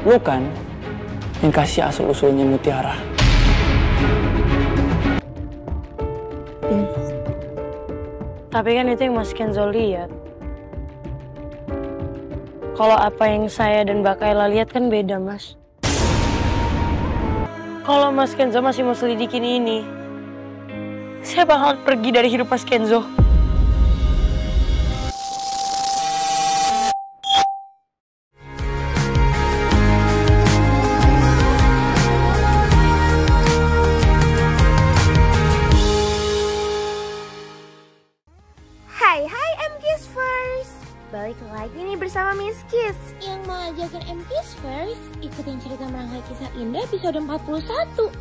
Lu kan yang kasih asal-usulnya Mutiara. Tapi kan itu yang Mas Kenzo lihat. Kalau apa yang saya dan Mbak Kayla lihat kan beda, Mas. Kalau Mas Kenzo masih mau selidikin ini, saya bakal pergi dari hidup Mas Kenzo. Hai MKiss First. Balik lagi nih bersama Miss Kiss yang mau ajakin MKiss First ikutin cerita merangkai kisah indah episode 41.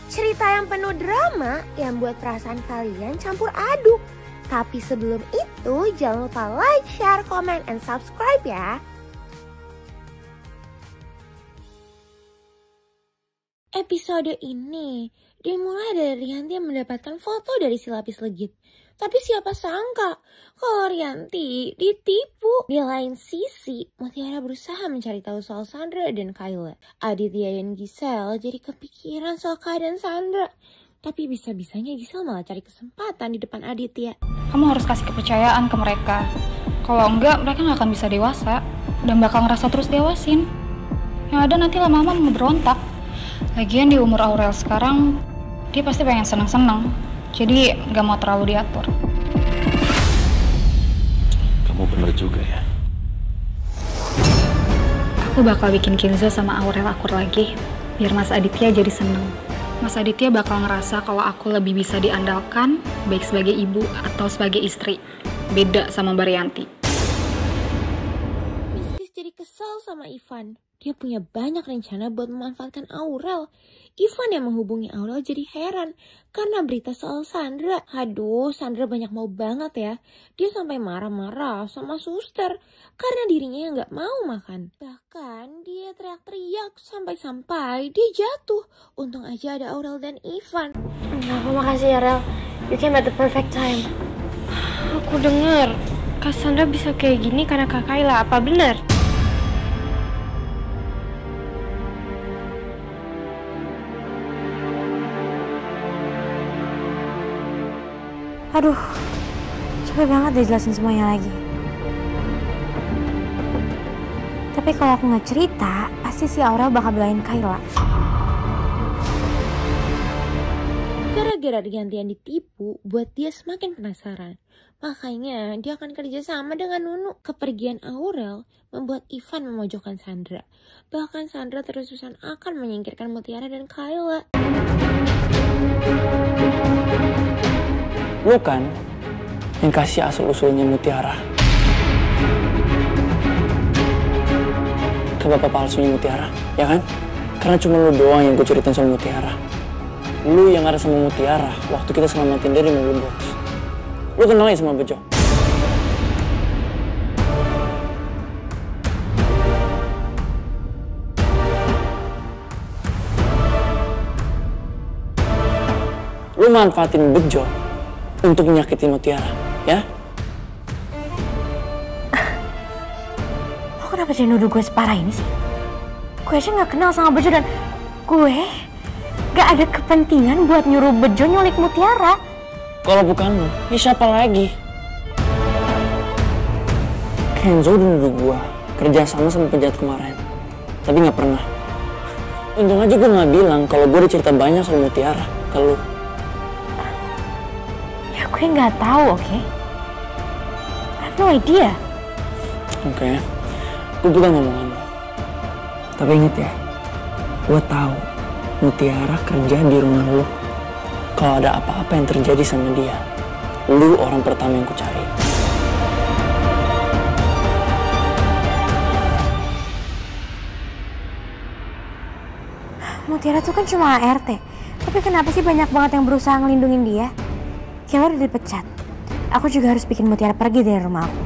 Cerita yang penuh drama yang buat perasaan kalian campur aduk. Tapi sebelum itu jangan lupa like, share, comment, and subscribe ya. Episode ini dimulai dari Rianti yang mendapatkan foto dari si lapis legit. Tapi siapa sangka kalau Rianti ditipu. Di lain sisi, Mutiara berusaha mencari tahu soal Sandra dan Kayla. Aditya dan Giselle jadi kepikiran soal keadaan Sandra. Tapi bisa-bisanya Giselle malah cari kesempatan di depan Aditya. Kamu harus kasih kepercayaan ke mereka. Kalau enggak, mereka gak akan bisa dewasa. Dan bakal ngerasa terus dewasin. Yang ada nanti lama-lama mau berontak. Lagian di umur Aurel sekarang, dia pasti pengen senang-senang. Jadi gak mau terlalu diatur. Kamu bener juga ya. Aku bakal bikin Kenzo sama Aurel akur lagi. Biar Mas Aditya jadi seneng. Mas Aditya bakal ngerasa kalau aku lebih bisa diandalkan, baik sebagai ibu atau sebagai istri. Beda sama Mbak Rianti. Mistis jadi kesal sama Ivan. Dia punya banyak rencana buat memanfaatkan Aurel. Ivan yang menghubungi Aurel jadi heran karena berita soal Sandra. Aduh, Sandra banyak mau banget ya. Dia sampai marah-marah sama suster karena dirinya yang gak mau makan. Bahkan dia teriak-teriak sampai-sampai dia jatuh. Untung aja ada Aurel dan Ivan. Aku makasih ya, Rel. You came at the perfect time. Aku dengar Kak Sandra bisa kayak gini karena Kak Kayla. Apa benar? Aduh, capek banget deh jelasin semuanya lagi. Tapi kalau aku nggak cerita, pasti si Aurel bakal belain Kayla. Gara-gara Rianti yang ditipu, buat dia semakin penasaran. Makanya dia akan kerja sama dengan Nunu. Kepergian Aurel membuat Ivan memojokkan Sandra. Bahkan Sandra terus-terusan akan menyingkirkan Mutiara dan Kayla. Lu kan yang kasih asal-usulnya Mutiara ke bapak palsunya Mutiara, ya kan? Karena cuma lu doang yang gue ceritain soal Mutiara. Lu yang ada sama Mutiara waktu kita selamatin dia di mobil box. Lu kenal ya sama Bejo? Lu manfaatin Bejo untuk menyakiti Mutiara, ya? Lo kenapa sih nuduh gue separah ini sih? Gue aja gak kenal sama Bejo dan gue gak ada kepentingan buat nyuruh Bejo nyulik Mutiara. Kalau bukan lu, ya siapa lagi? Kenzo udah nuduh gue kerja sama penjahat kemarin, tapi gak pernah. Untung aja gue gak bilang kalau gue udah cerita banyak soal Mutiara ke lu. Gue nggak tahu, oke? I have no idea. Oke, gue pegang ngomongan lo. Tapi inget ya, gue tahu Mutiara kerja di rumah lo. Kalau ada apa-apa yang terjadi sama dia, lu orang pertama yang ku cari. Mutiara tuh kan cuma ART. Tapi kenapa sih banyak banget yang berusaha ngelindungin dia? Kayla udah dipecat. Aku juga harus bikin Mutiara pergi dari rumah aku.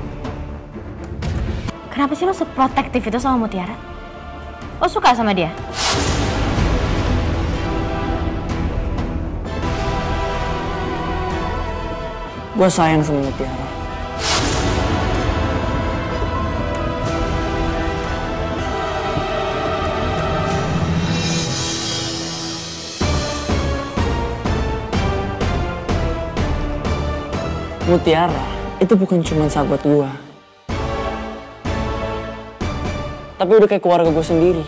Kenapa sih lo seprotektif itu sama Mutiara? Lo suka sama dia? Gue sayang sama Mutiara. Mutiara itu bukan cuma sahabat gue, tapi udah kayak keluarga gue sendiri.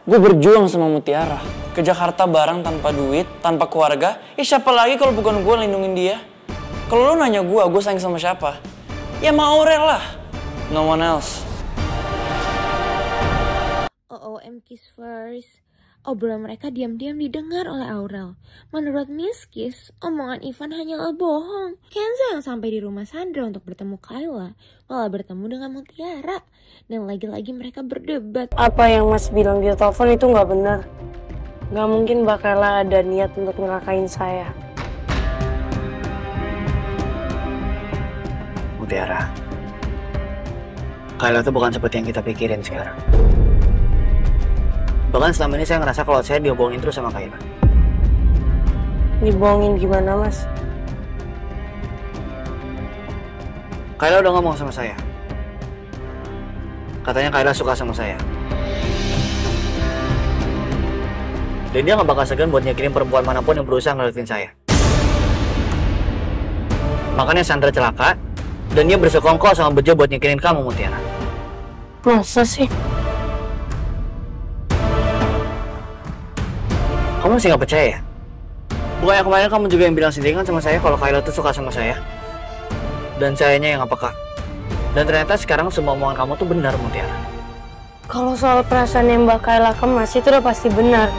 Gue berjuang sama Mutiara ke Jakarta bareng tanpa duit, tanpa keluarga. Siapa lagi kalau bukan gue lindungin dia? Kalau lo nanya gue sayang sama siapa? Ya sama Aurel lah, no one else. Kiss first. Obrolan mereka diam-diam didengar oleh Aurel. Menurut Miss Kiss, omongan Ivan hanyalah bohong. Kenzo yang sampai di rumah Sandra untuk bertemu Kayla malah bertemu dengan Mutiara. Dan lagi-lagi mereka berdebat. Apa yang Mas bilang di telepon itu nggak benar. Nggak mungkin Kayla ada niat untuk ngelakain saya. Mutiara, Kayla tuh bukan seperti yang kita pikirin sekarang. Bahkan selama ini saya ngerasa kalau saya dibohongin terus sama Kayla. Dibohongin gimana, Mas? Kayla udah ngomong sama saya. Katanya Kayla suka sama saya. Dan dia gak bakal segan buat nyakitin perempuan manapun yang berusaha ngeliatin saya. Makanya Sandra celaka, dan dia bersekongkol sama Bejo buat nyakitin kamu, Mutiara. Masa sih? Kamu masih gak percaya ya? Bukannya kemarin kamu juga yang bilang sendiri kan sama saya kalau Kayla tuh suka sama saya? Dan sayanya yang gak peka. Dan ternyata sekarang semua omongan kamu tuh benar, Mutiara. Kalau soal perasaan yang Mbak Kayla ke Mas itu udah pasti benar.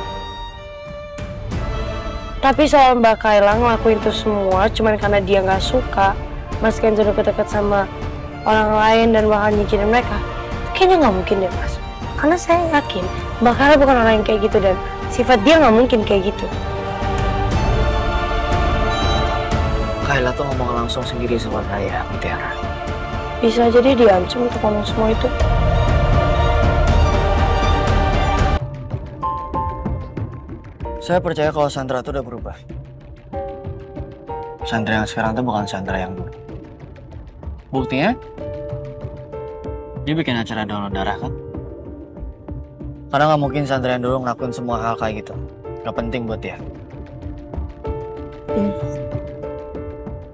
Tapi soal Mbak Kayla ngelakuin itu semua cuman karena dia gak suka Mas Kenzo deket-deket sama orang lain dan bakal nyikinin mereka, kayaknya gak mungkin deh, Mas. Karena saya yakin Mbak Kayla bukan orang yang kayak gitu dan sifat dia nggak mungkin kayak gitu. Kayla tuh ngomong langsung sendiri sama saya, Mutiara. Bisa jadi diancam untuk ngomong semua itu. Saya percaya kalau Sandra tuh udah berubah. Sandra yang sekarang tuh bukan Sandra yang dulu. Buktinya, dia bikin acara download darah kan? Karena nggak mungkin Sandra yang dulu ngelakuin semua hal kayak gitu. Gak penting buat dia.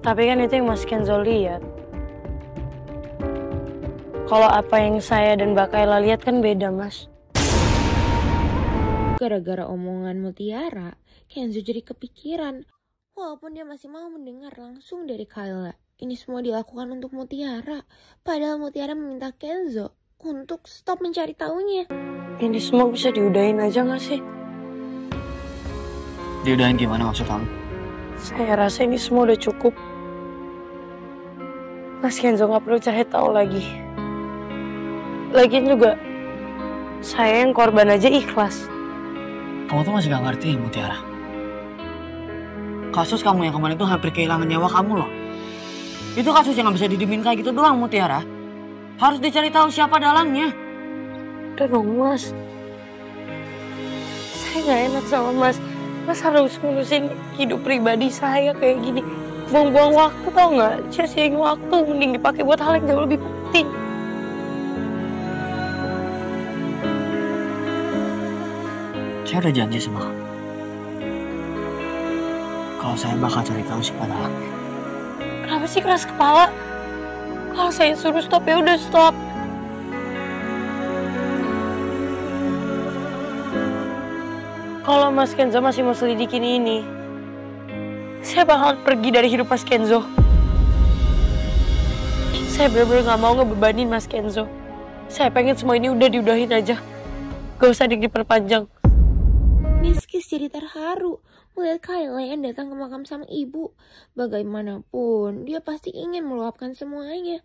Tapi kan itu yang Mas Kenzo lihat. Kalau apa yang saya dan Mbak Kayla lihat kan beda, Mas. Gara-gara omongan Mutiara, Kenzo jadi kepikiran. Walaupun dia masih mau mendengar langsung dari Kayla. Ini semua dilakukan untuk Mutiara. Padahal Mutiara meminta Kenzo untuk stop mencari taunya. Ini semua bisa diudahin aja gak sih? Diudahin gimana maksud kamu? Saya rasa ini semua udah cukup. Mas Kenzo gak perlu cari tahu lagi. Lagian juga, saya yang korban aja ikhlas. Kamu tuh masih gak ngerti, Mutiara. Kasus kamu yang kemarin tuh hampir kehilangan nyawa kamu loh. Itu kasus yang gak bisa didimin kayak gitu doang, Mutiara. Harus dicari tahu siapa dalangnya. Udah dong, Mas. Saya gak enak sama Mas. Mas harus ngurusin hidup pribadi saya kayak gini. Buang-buang waktu, tau gak? Sia-siain waktu, mending dipakai buat hal yang jauh lebih penting. Saya udah janji sama kamu. Kalau saya bakal cari tahu siapa dalangnya. Kenapa sih keras kepala? Kalau saya suruh stop ya udah stop. Kalau Mas Kenzo masih mau selidikin ini, saya bakal pergi dari hidup Mas Kenzo. Saya bener-bener gak mau ngebebanin Mas Kenzo. Saya pengen semua ini udah diudahin aja. Gak usah diperpanjang. Miss Kiss jadi terharu melihat Kayla yang datang ke makam sang ibu. Bagaimanapun, dia pasti ingin meluapkan semuanya.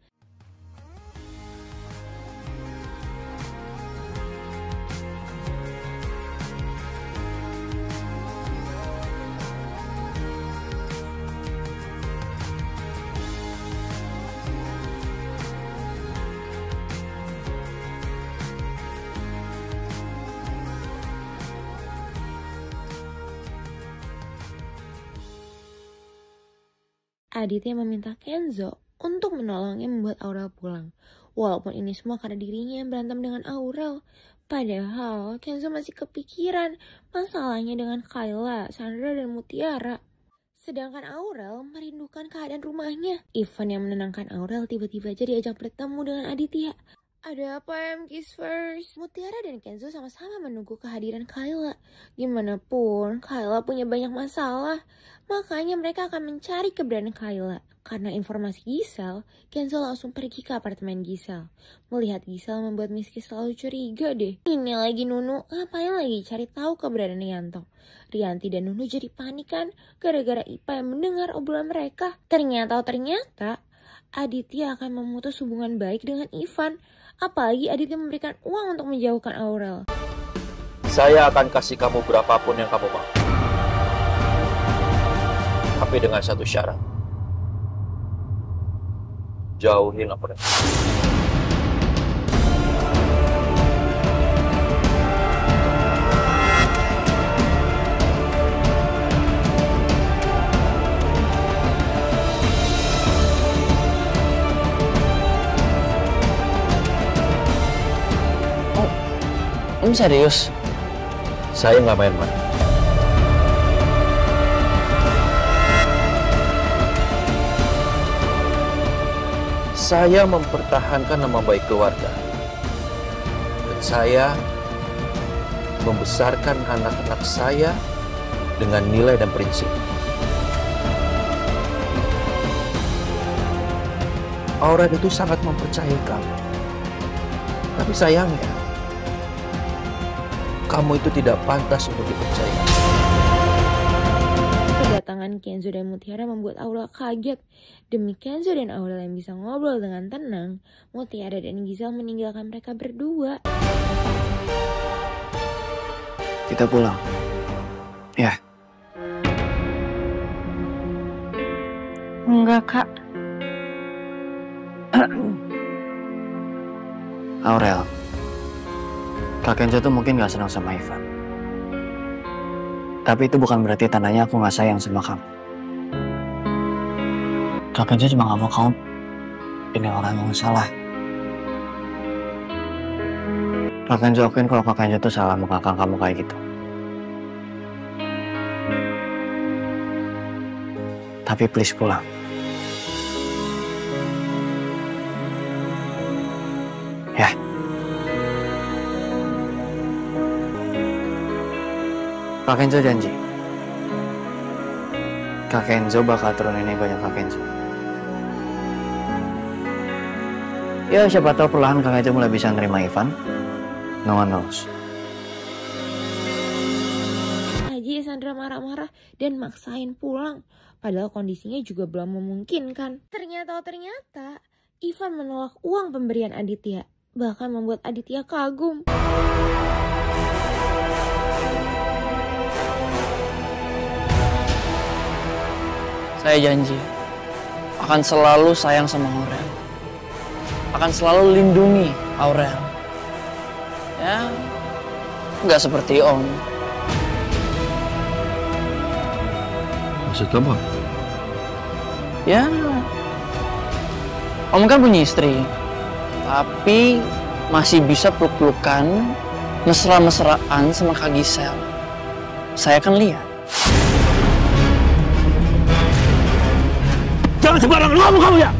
Aditya meminta Kenzo untuk menolongnya membuat Aurel pulang. Walaupun ini semua karena dirinya yang berantem dengan Aurel. Padahal Kenzo masih kepikiran masalahnya dengan Kayla, Sandra, dan Mutiara. Sedangkan Aurel merindukan keadaan rumahnya. Ivan yang menenangkan Aurel tiba-tiba aja diajak bertemu dengan Aditya. Ada apa Kiss First? Mutiara dan Kenzo sama-sama menunggu kehadiran Kayla. Gimana pun, Kayla punya banyak masalah. Makanya mereka akan mencari keberadaan Kayla. Karena informasi Giselle, Kenzo langsung pergi ke apartemen Giselle. Melihat Giselle membuat Miss Kiss selalu curiga deh. Ini lagi Nunu, ngapain lagi cari tahu keberadaan Yanto? Rianti dan Nunu jadi panik kan gara-gara Ipa yang mendengar obrolan mereka. Ternyata Aditya akan memutus hubungan baik dengan Ivan. Apalagi Aditya memberikan uang untuk menjauhkan Aurel. Saya akan kasih kamu berapapun yang kamu mau. Tapi dengan satu syarat. Jauhin Aurel. Om serius? Saya nggak main-main. Saya mempertahankan nama baik keluarga. Dan saya membesarkan anak-anak saya dengan nilai dan prinsip. Aurel itu sangat mempercayai kamu. Tapi sayangnya, kamu itu tidak pantas untuk dipercaya. Kedatangan Kenzo dan Mutiara membuat Aurel kaget. Demi Kenzo dan Aurel yang bisa ngobrol dengan tenang, Mutiara dan Giselle meninggalkan mereka berdua. Kita pulang. Ya. Enggak, Kak. Aurel. Kak Kenzo tuh mungkin gak senang sama Ivan. Tapi itu bukan berarti tandanya aku gak sayang sama kamu. Kak Kenzo cuma gak mau kamu ini orang yang salah. Kak Kenzo akuin kalau Kak Kenzo tuh salah mengakang kamu kayak gitu. Tapi please pulang. Ya. Kak Kenzo janji. Kak Kenzo bakal turunin egonya Kak Kenzo. Ya siapa tahu perlahan Kak Kenzo mulai bisa nerima Ivan. No one knows. Aji Sandra marah-marah dan maksain pulang. Padahal kondisinya juga belum memungkinkan. Ternyata Ivan menolak uang pemberian Aditya. Bahkan membuat Aditya kagum. Saya janji akan selalu sayang sama Aurel. Akan selalu lindungi Aurel. Ya, nggak seperti Om. Maksud kamu? Ya, Om kan punya istri. Tapi masih bisa peluk-pelukan, mesra-mesraan sama Kak Giselle. Saya kan lihat. Jangan sembarangan ngomong kamu ya!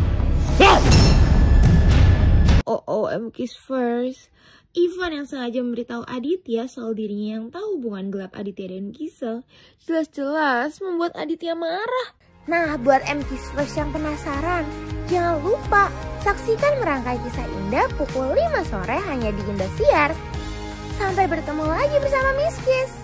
Kiss First. Ivan yang sengaja memberitahu Aditya soal dirinya yang tahu hubungan gelap Aditya dan Giselle. Jelas-jelas membuat Aditya marah. Nah, buat Kiss First yang penasaran, jangan lupa saksikan merangkai kisah indah pukul 5 sore hanya di Indosiar. Sampai bertemu lagi bersama Miss Kiss.